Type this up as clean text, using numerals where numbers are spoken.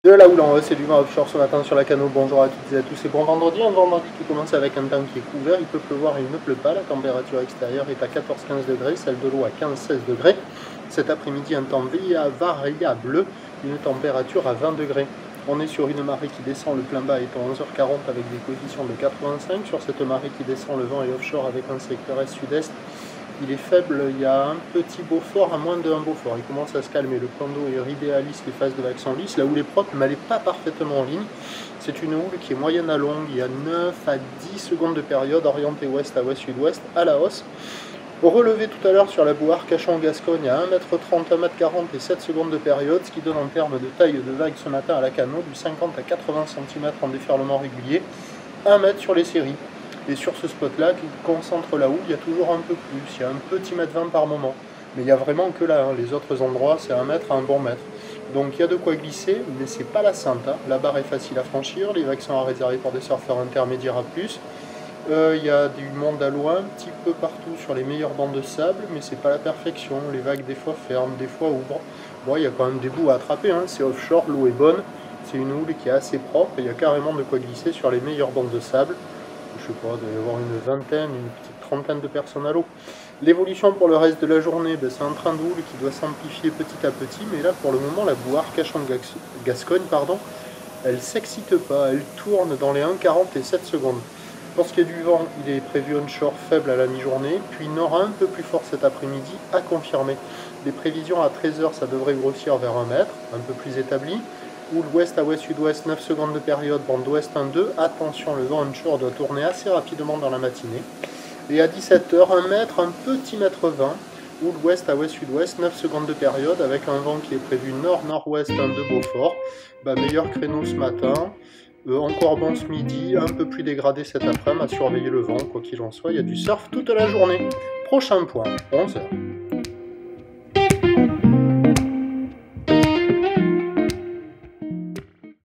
De la houle en haut, c'est du vent offshore ce matin sur la Cano. Bonjour à toutes et à tous, c'est bon vendredi. Un vendredi qui commence avec un temps qui est couvert. Il peut pleuvoir et il ne pleut pas. La température extérieure est à 14-15 degrés, celle de l'eau à 15-16 degrés. Cet après-midi, un temps variable, une température à 20 degrés. On est sur une marée qui descend, le plein bas est à 11h40 avec des coefficients de 85. Sur cette marée qui descend, le vent est offshore avec un secteur est-sud-est. Il est faible, il y a un petit Beaufort à moins d'un Beaufort. Il commence à se calmer. Le plan d'eau est idéaliste, les phases de vagues sont lisses. La houle est propre, mais elle n'est pas parfaitement en ligne. C'est une houle qui est moyenne à longue. Il y a 9 à 10 secondes de période, orientée ouest à ouest-sud-ouest, à la hausse. Au relevé tout à l'heure sur la boue Arcachon-Gascogne à 1m30, 1m40 et 7 secondes de période, ce qui donne en termes de taille de vague ce matin à la Cano du 50 à 80 cm en déferlement régulier, 1 mètre sur les séries. Et sur ce spot-là, qui concentre la houle, il y a toujours un peu plus, il y a un petit mètre 20 par moment. Mais il n'y a vraiment que là, hein. Les autres endroits, c'est 1 mètre à un bon mètre. Donc il y a de quoi glisser, mais c'est pas la Sainte, hein. La barre est facile à franchir, les vagues sont à réserver pour des surfeurs intermédiaires à plus. Il y a du monde à loin, un petit peu partout sur les meilleures bandes de sable, mais c'est pas la perfection. Les vagues des fois ferment, des fois ouvrent. Bon, il y a quand même des bouts à attraper, hein. C'est offshore, l'eau est bonne, c'est une houle qui est assez propre, et il y a carrément de quoi glisser sur les meilleures bandes de sable. Je sais pas, il doit y avoir une vingtaine, une petite trentaine de personnes à l'eau. L'évolution pour le reste de la journée, ben, c'est un train de houle qui doit s'amplifier petit à petit, mais là pour le moment la boue Arcachon-Gascogne, elle s'excite pas, elle tourne dans les 1,40 et 7 secondes. Pour ce qui est du vent, il est prévu onshore faible à la mi-journée, puis nord un peu plus fort cet après-midi, à confirmer. Les prévisions à 13h, ça devrait grossir vers 1 mètre, un peu plus établi. Houle ouest à ouest-sud-ouest, 9 secondes de période, bande ouest 1-2. Attention, le vent onshore doit tourner assez rapidement dans la matinée. Et à 17h, 1 mètre, un petit mètre 20. Houle ouest à ouest-sud-ouest, 9 secondes de période, avec un vent qui est prévu nord-nord-ouest 1-2 Beaufort. Meilleur créneau ce matin. Encore bon ce midi, un peu plus dégradé cet après-midi, à surveiller le vent, quoi qu'il en soit, il y a du surf toute la journée. Prochain point, 11h.